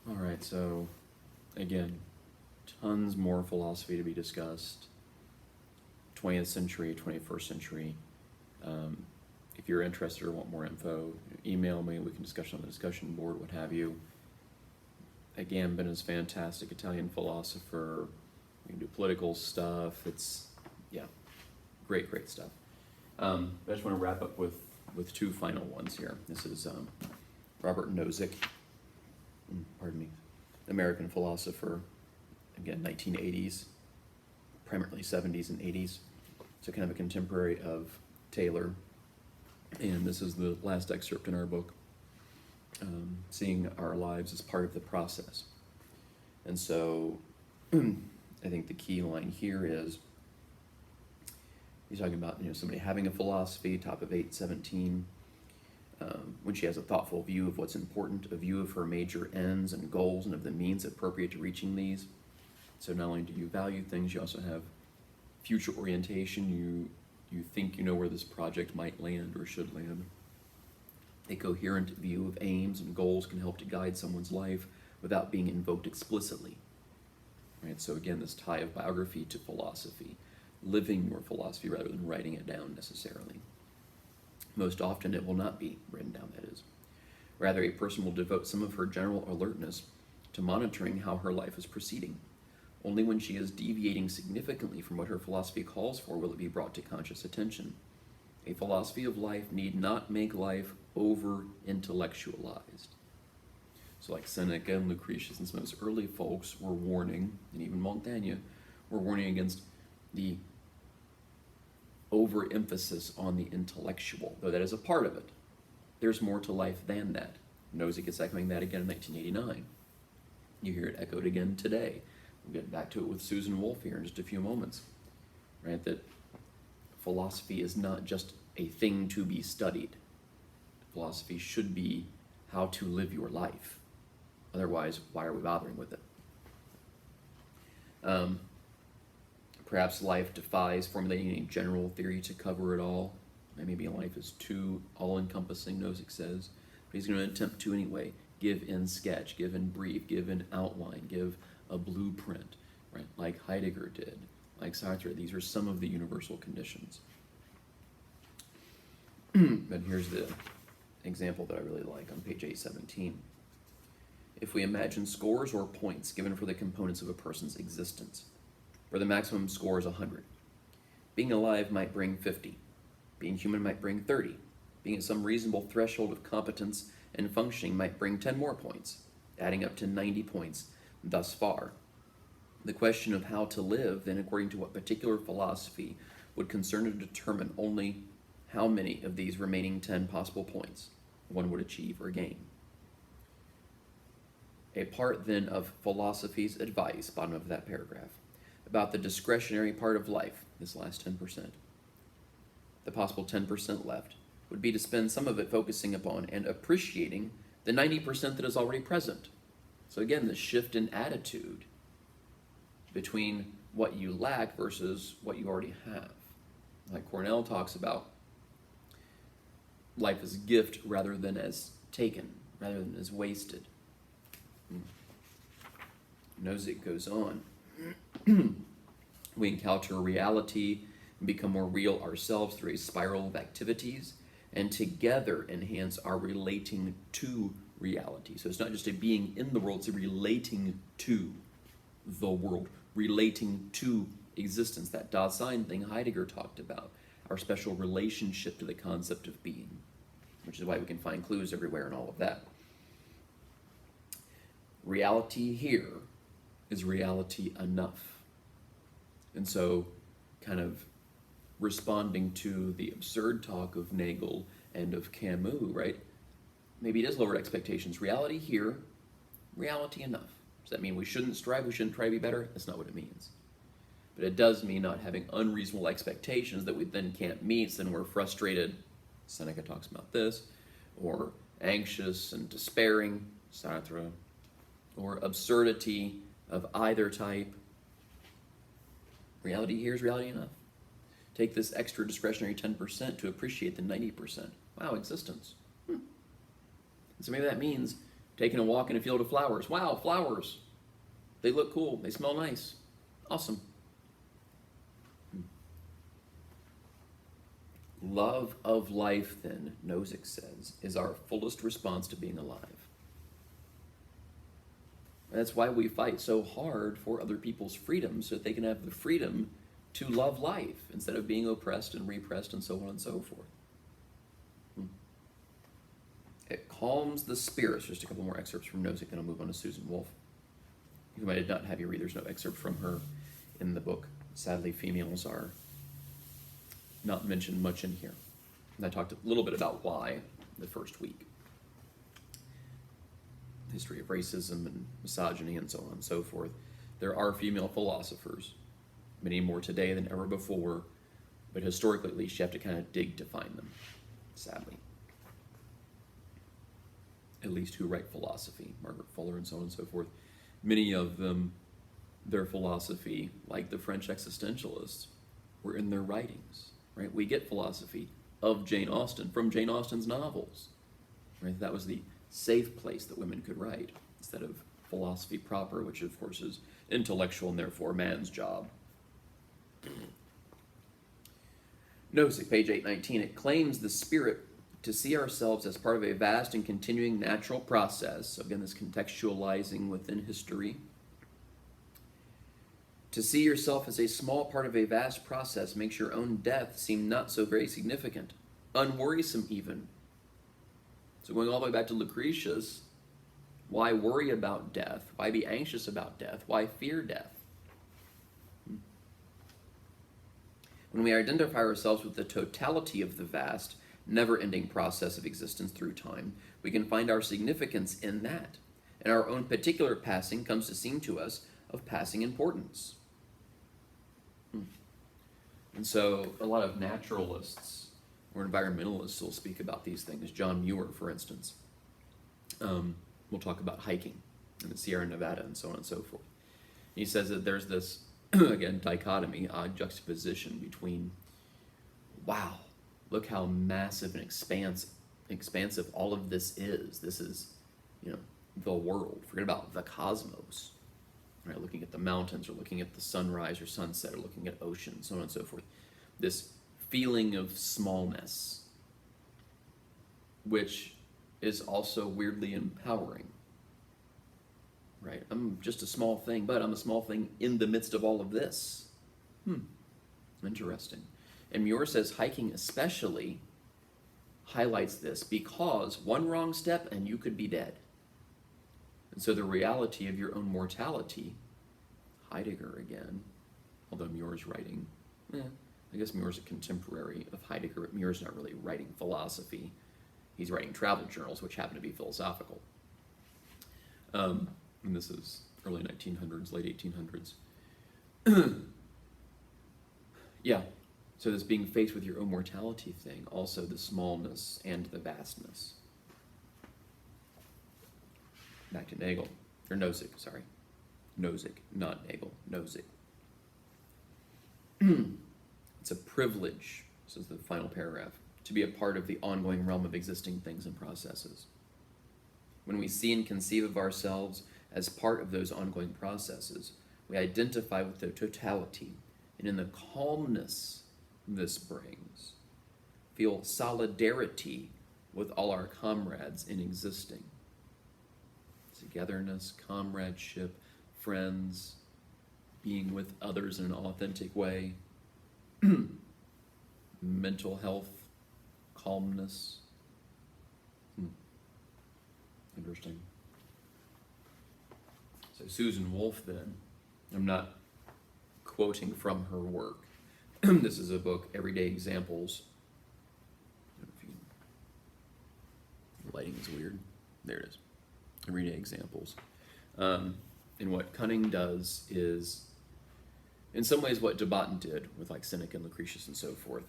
All right, so again, tons more philosophy to be discussed. 20th century, 21st century. Um, if you're interested or want more info, email me. We can discuss on the discussion board, what have you. Agamben is fantastic, Italian philosopher. We can do political stuff. It's, yeah, great, great stuff. I just want to wrap up with two final ones here. This is Robert Nozick, pardon me, American philosopher, again, 1980s, primarily 70s and 80s. So kind of a contemporary of Taylor. And this is the last excerpt in our book, seeing our lives as part of the process. And so I think the key line here is he's talking about somebody having a philosophy, top of 817, when she has a thoughtful view of what's important, a view of her major ends and goals and of the means appropriate to reaching these. So not only do you value things, you also have future orientation. You think you know where this project might land or should land. A coherent view of aims and goals can help to guide someone's life without being invoked explicitly. Right? So again, this tie of biography to philosophy, living your philosophy rather than writing it down necessarily. Most often it will not be written down, that is. Rather, a person will devote some of her general alertness to monitoring how her life is proceeding. Only when she is deviating significantly from what her philosophy calls for will it be brought to conscious attention. A philosophy of life need not make life over-intellectualized. So like Seneca and Lucretius and some of those early folks were warning, and even Montaigne were warning against the overemphasis on the intellectual, though that is a part of it. There's more to life than that. Nozick is echoing that again in 1989. You hear it echoed again today. We'll get back to it with Susan Wolf here in just a few moments, right? That philosophy is not just a thing to be studied. Philosophy should be how to live your life. Otherwise, why are we bothering with it? Perhaps life defies formulating a general theory to cover it all. Maybe life is too all-encompassing, Nozick says, but he's going to attempt to anyway. Give in sketch, give in brief, give in outline, give a blueprint, right? Like Heidegger did, like Sartre. These are some of the universal conditions. But here's the example that I really like on page 817. If we imagine scores or points given for the components of a person's existence, where the maximum score is 100, being alive might bring 50, being human might bring 30, being at some reasonable threshold of competence and functioning might bring 10 more points, adding up to 90 points thus far. The question of how to live, then, according to what particular philosophy, would concern to determine only how many of these remaining 10 possible points one would achieve or gain. A part, then, of philosophy's advice, bottom of that paragraph, about the discretionary part of life, this last 10%. The possible 10% left would be to spend some of it focusing upon and appreciating the 90% that is already present. So again, the shift in attitude between what you lack versus what you already have. Like Cornell talks about life as a gift rather than as taken, rather than as wasted. Nozick goes on. We encounter reality and become more real ourselves through a spiral of activities, and together enhance our relating to reality. So it's not just a being in the world, it's a relating to the world, relating to existence. That Dasein thing Heidegger talked about, our special relationship to the concept of being, which is why we can find clues everywhere and all of that. Reality here is reality enough. And so, kind of responding to the absurd talk of Nagel and of Camus, right? Maybe it is lowered expectations. Reality here, reality enough. Does that mean we shouldn't strive, we shouldn't try to be better? That's not what it means. But it does mean not having unreasonable expectations that we then can't meet, so then we're frustrated. Seneca talks about this. Or anxious and despairing, Sartre. Or absurdity of either type. Reality here is reality enough. Take this extra discretionary 10% to appreciate the 90%. Wow, existence. So maybe that means Taking a walk in a field of flowers. Wow, flowers. They look cool. They smell nice. Awesome. Love of life, then, Nozick says, is our fullest response to being alive. That's why we fight so hard for other people's freedom, so that they can have the freedom to love life instead of being oppressed and repressed and so on and so forth. It calms the spirits. Just a couple more excerpts from Nozick, then I'll move on to Susan Wolf, whom I did not have you read. There's no excerpt from her in the book. Sadly, females are not mentioned much in here. And I talked a little bit about why the first week. History of racism and misogyny and so on and so forth. There are female philosophers, many more today than ever before, but historically at least you have to kind of dig to find them, sadly. At least who write philosophy, Margaret Fuller and so on and so forth. Many of them, their philosophy, like the French existentialists, were in their writings, right? We get philosophy of Jane Austen from Jane Austen's novels, right? That was the safe place that women could write, instead of philosophy proper, which of course is intellectual and therefore man's job. Nozick, page 819, it claims the spirit to see ourselves as part of a vast and continuing natural process. So again, this contextualizing within history. To see yourself as a small part of a vast process makes your own death seem not so very significant, unworrisome even. So going all the way back to Lucretius, why worry about death? Why be anxious about death? Why fear death? When we identify ourselves with the totality of the vast, never-ending process of existence through time, we can find our significance in that, and our own particular passing comes to seem to us of passing importance. And so a lot of naturalists or environmentalists will speak about these things. John Muir, for instance, will talk about hiking in the Sierra Nevada and so on and so forth. He says that there's this, again, dichotomy, odd juxtaposition between, wow, look how massive and expansive all of this is. This is, the world. Forget about the cosmos, right? Looking at the mountains, or looking at the sunrise or sunset, or looking at oceans, so on and so forth. This feeling of smallness, which is also weirdly empowering, right? I'm just a small thing, but I'm a small thing in the midst of all of this. Interesting. And Muir says hiking especially highlights this, because one wrong step and you could be dead. And so the reality of your own mortality, Heidegger again, although Muir's writing, I guess Muir's a contemporary of Heidegger, but Muir's not really writing philosophy. He's writing travel journals, which happen to be philosophical. And this is early 1900s, late 1800s. Yeah, so this being faced with your own mortality thing, also the smallness and the vastness. Back to Nagel, or Nozick, sorry. Nozick, not Nagel, Nozick. It's a privilege, this is the final paragraph, to be a part of the ongoing realm of existing things and processes. When we see and conceive of ourselves as part of those ongoing processes, we identify with their totality, and in the calmness this brings, feel solidarity with all our comrades in existing. Togetherness, comradeship, friends, being with others in an authentic way, mental health, calmness. Interesting. So Susan Wolf, then, I'm not quoting from her work. This is a book, Everyday Examples. I don't know if you can, the lighting is weird. There it is. Everyday Examples. And what Cunning does is, in some ways, what de Botton did with like Seneca and Lucretius and so forth.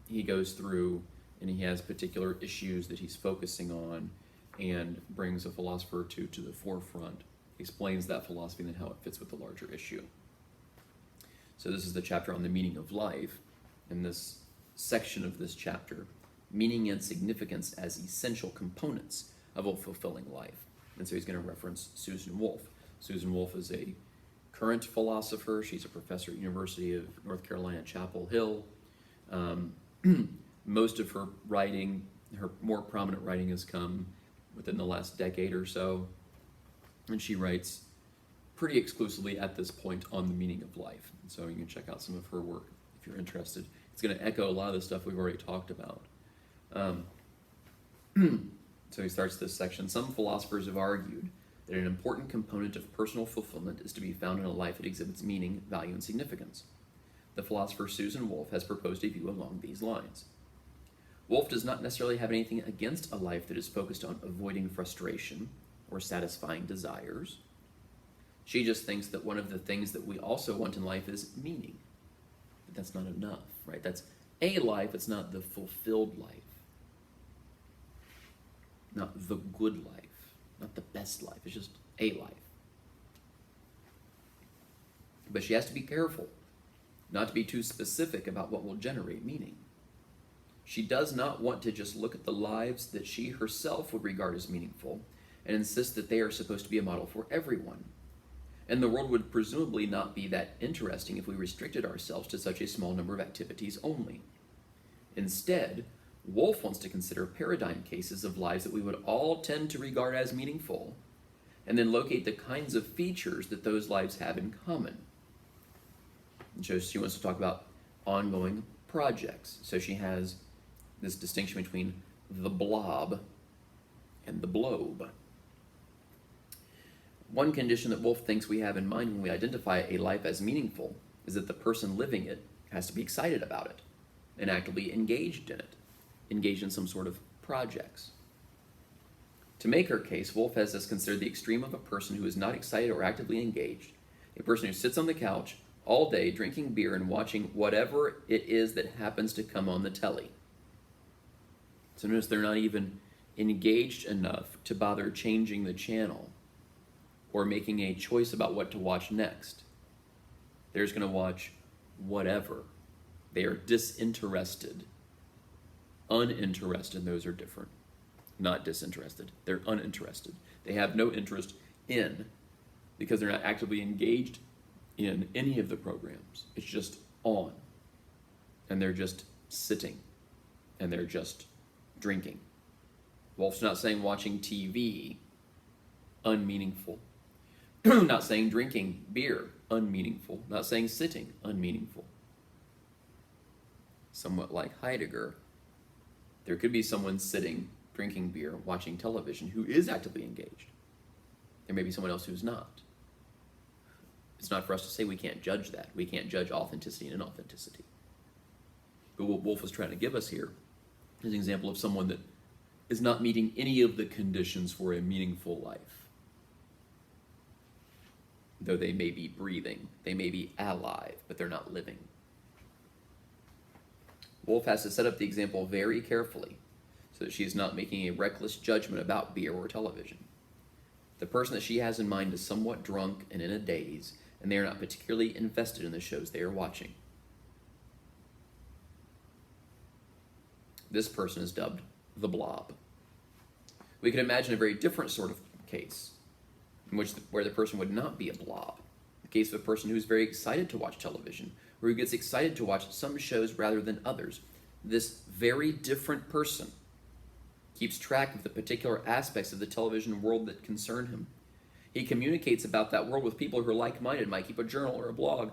He goes through and he has particular issues that he's focusing on and brings a philosopher or two to the forefront, explains that philosophy and then how it fits with the larger issue. So this is the chapter on the meaning of life. In this section of this chapter, meaning and significance as essential components of a fulfilling life. And so he's going to reference Susan Wolf. Susan Wolf is a current philosopher. She's a professor at University of North Carolina, Chapel Hill. Most of her writing, her more prominent writing, has come within the last decade or so. And she writes pretty exclusively at this point on the meaning of life. And so you can check out some of her work if you're interested. It's going to echo a lot of the stuff we've already talked about. So he starts this section. Some philosophers have argued that an important component of personal fulfillment is to be found in a life that exhibits meaning, value, and significance. The philosopher Susan Wolf has proposed a view along these lines. Wolf does not necessarily have anything against a life that is focused on avoiding frustration or satisfying desires. She just thinks that one of the things that we also want in life is meaning. But that's not enough, right? That's a life, it's not the fulfilled life. Not the good life, not the best life, it's just a life. But she has to be careful not to be too specific about what will generate meaning. She does not want to just look at the lives that she herself would regard as meaningful and insist that they are supposed to be a model for everyone. And the world would presumably not be that interesting if we restricted ourselves to such a small number of activities only. Instead, Wolf wants to consider paradigm cases of lives that we would all tend to regard as meaningful, and then locate the kinds of features that those lives have in common. And so she wants to talk about ongoing projects. So she has this distinction between the blob and the blobe. One condition that Wolf thinks we have in mind when we identify a life as meaningful is that the person living it has to be excited about it and actively engaged in it, engaged in some sort of projects. To make her case, Wolf has us consider the extreme of a person who is not excited or actively engaged, a person who sits on the couch all day drinking beer and watching whatever it is that happens to come on the telly. So notice they're not even engaged enough to bother changing the channel or making a choice about what to watch next. They're just going to watch whatever. They are disinterested. Uninterested, those are different. Not disinterested. They're uninterested. They have no interest in, because they're not actively engaged in any of the programs. It's just on. And they're just sitting. And they're just drinking. Wolf's not saying watching TV, unmeaningful. Not saying drinking beer, unmeaningful. Not saying sitting, unmeaningful. Somewhat like Heidegger, there could be someone sitting, drinking beer, watching television who is actively engaged. There may be someone else who's not. It's not for us to say we can't judge that. We can't judge authenticity and inauthenticity. But what Wolf is trying to give us here is an example of someone that is not meeting any of the conditions for a meaningful life. Though they may be breathing, they may be alive, but they're not living. Wolf has to set up the example very carefully so that she is not making a reckless judgment about beer or television. The person that she has in mind is somewhat drunk and in a daze, and they are not particularly invested in the shows they are watching. This person is dubbed the blob. We could imagine a very different sort of case where the person would not be a blob. The case of a person who's very excited to watch television, or who gets excited to watch some shows rather than others. This very different person keeps track of the particular aspects of the television world that concern him. He communicates about that world with people who are like-minded, might keep a journal or a blog.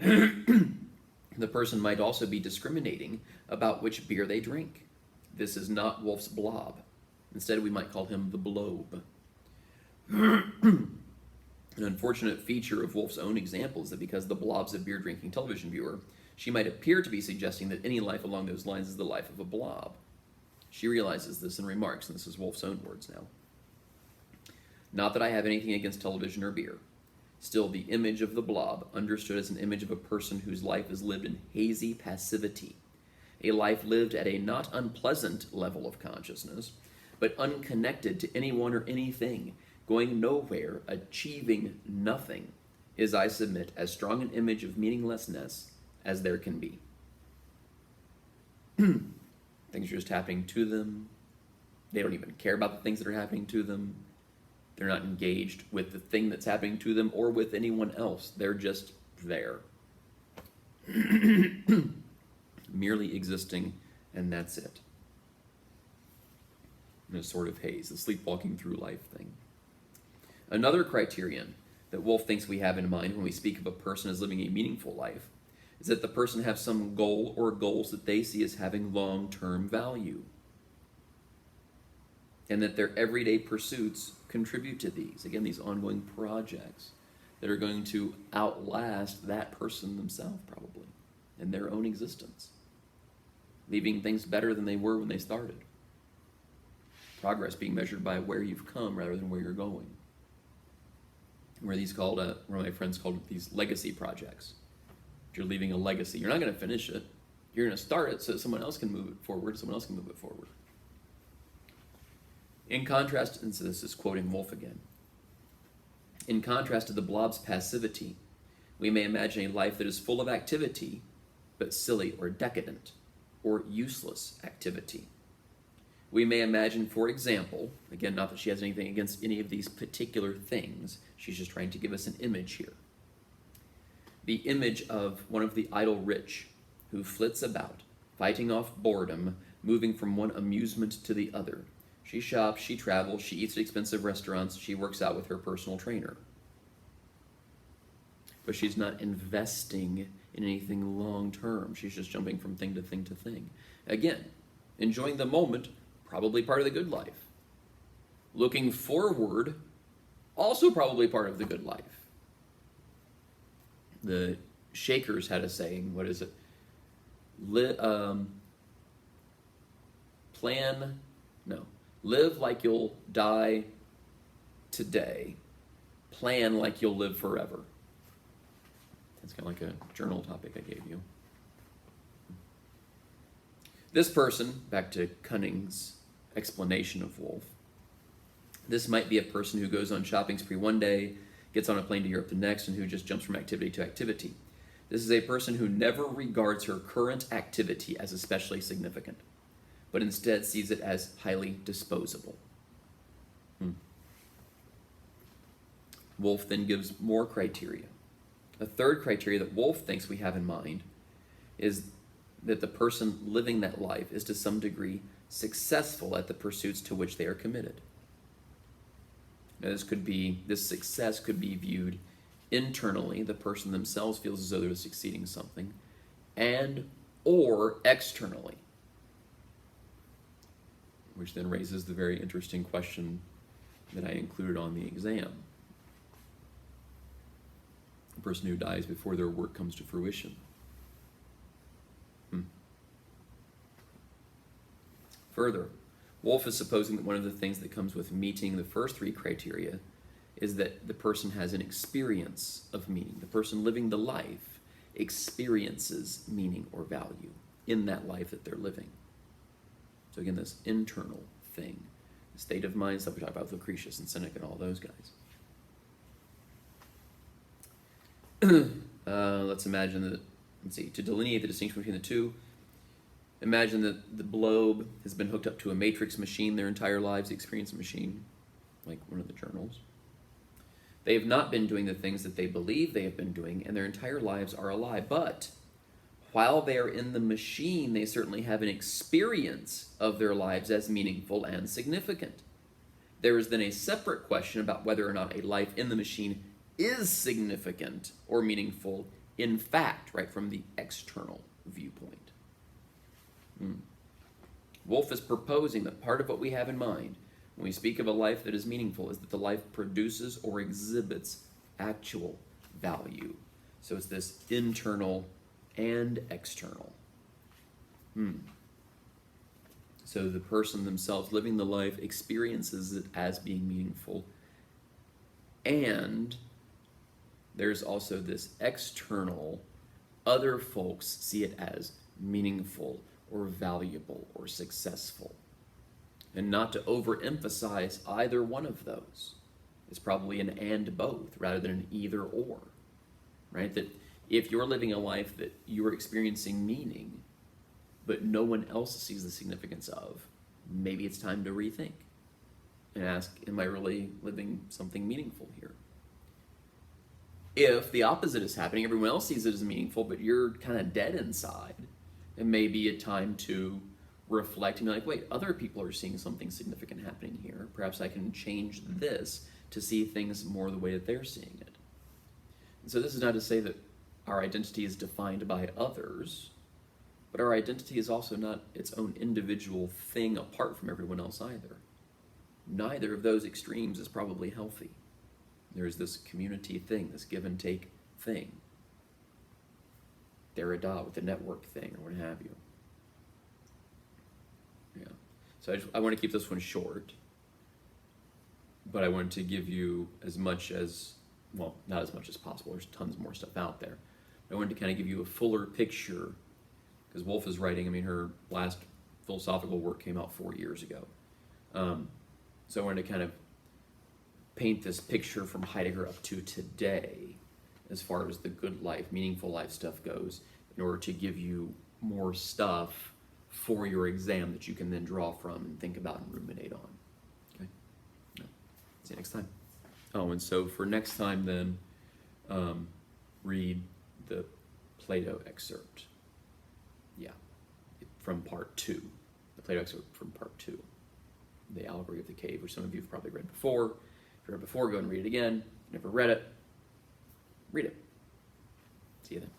The person might also be discriminating about which beer they drink. This is not Wolf's blob. Instead, we might call him the blobe. An unfortunate feature of Wolf's own example is that because the blob's a beer-drinking television viewer, she might appear to be suggesting that any life along those lines is the life of a blob. She realizes this and remarks, and this is Wolf's own words now. Not that I have anything against television or beer. Still, the image of the blob, understood as an image of a person whose life is lived in hazy passivity, a life lived at a not unpleasant level of consciousness, but unconnected to anyone or anything, going nowhere, achieving nothing, is, I submit, as strong an image of meaninglessness as there can be. Things are just happening to them. They don't even care about the things that are happening to them. They're not engaged with the thing that's happening to them or with anyone else. They're just there. Merely existing, and that's it. In a sort of haze, the sleepwalking through life thing. Another criterion that Wolf thinks we have in mind when we speak of a person as living a meaningful life is that the person have some goal or goals that they see as having long-term value, and that their everyday pursuits contribute to these. Again, these ongoing projects that are going to outlast that person themselves, probably, in their own existence, leaving things better than they were when they started. Progress being measured by where you've come rather than where you're going. Where these called, one of my friends called it these legacy projects. If you're leaving a legacy, you're not going to finish it. You're going to start it so that someone else can move it forward, someone else can move it forward. In contrast, and so this is quoting Wolf again, in contrast to the blob's passivity, we may imagine a life that is full of activity, but silly or decadent, or useless activity. We may imagine, for example, again, not that she has anything against any of these particular things, she's just trying to give us an image here. The image of one of the idle rich who flits about, fighting off boredom, moving from one amusement to the other. She shops, she travels, she eats at expensive restaurants, she works out with her personal trainer. But she's not investing in anything long term. She's just jumping from thing to thing to thing. Again, enjoying the moment, probably part of the good life. Looking forward, also probably part of the good life. The Shakers had a saying, what is it? Live like you'll die today. Plan like you'll live forever. That's kind of like a journal topic I gave you. This person, back to Cunning's explanation of Wolf, this might be a person who goes on shopping spree one day, gets on a plane to Europe the next, and who just jumps from activity to activity. This is a person who never regards her current activity as especially significant, but instead sees it as highly disposable. Wolf then gives more criteria. A third criteria that Wolf thinks we have in mind is that the person living that life is to some degree successful at the pursuits to which they are committed. Now, this success could be viewed internally. The person themselves feels as though they're succeeding something, and or externally, which then raises the very interesting question that I included on the exam. A person who dies before their work comes to fruition. Further, Wolf is supposing that one of the things that comes with meeting the first three criteria is that the person has an experience of meaning. The person living the life experiences meaning or value in that life that they're living. So again, this internal thing, the state of mind, stuff we talk about with Lucretius and Seneca and all those guys. Let's imagine that, to delineate the distinction between the two, imagine that the globe has been hooked up to a matrix machine their entire lives, the experience machine, like one of the journals. They have not been doing the things that they believe they have been doing, and their entire lives are a lie. But while they are in the machine, they certainly have an experience of their lives as meaningful and significant. There is then a separate question about whether or not a life in the machine is significant or meaningful, in fact, right, from the external viewpoint. Wolf is proposing that part of what we have in mind when we speak of a life that is meaningful is that the life produces or exhibits actual value. So it's this internal and external. So the person themselves living the life experiences it as being meaningful, and there's also this external, other folks see it as meaningful or valuable or successful. And not to overemphasize either one of those. It's probably an and both rather than an either or, right? That if you're living a life that you're experiencing meaning, but no one else sees the significance of, maybe it's time to rethink and ask, am I really living something meaningful here? If the opposite is happening, everyone else sees it as meaningful, but you're kind of dead inside, it may be a time to reflect and be like, wait, other people are seeing something significant happening here. Perhaps I can change this to see things more the way that they're seeing it. And so this is not to say that our identity is defined by others, but our identity is also not its own individual thing apart from everyone else either. Neither of those extremes is probably healthy. There's this community thing, this give and take thing. Derrida with the network thing, or what have you. Yeah. So I want to keep this one short, but I wanted to give you as much as, well, not as much as possible. There's tons more stuff out there. I wanted to kind of give you a fuller picture, because Woolf is writing, I mean, her last philosophical work came out 4 years ago. So I wanted to kind of paint this picture from Heidegger up to today, as far as the good life, meaningful life stuff goes, in order to give you more stuff for your exam that you can then draw from and think about and ruminate on. Okay? Yeah. See you next time. Oh, and so for next time then, read the Plato excerpt. Yeah, from part 2. The Plato excerpt from part 2. The Allegory of the Cave, which some of you have probably read before. If you read it before, go and read it again. If you never read it, read it. See you then.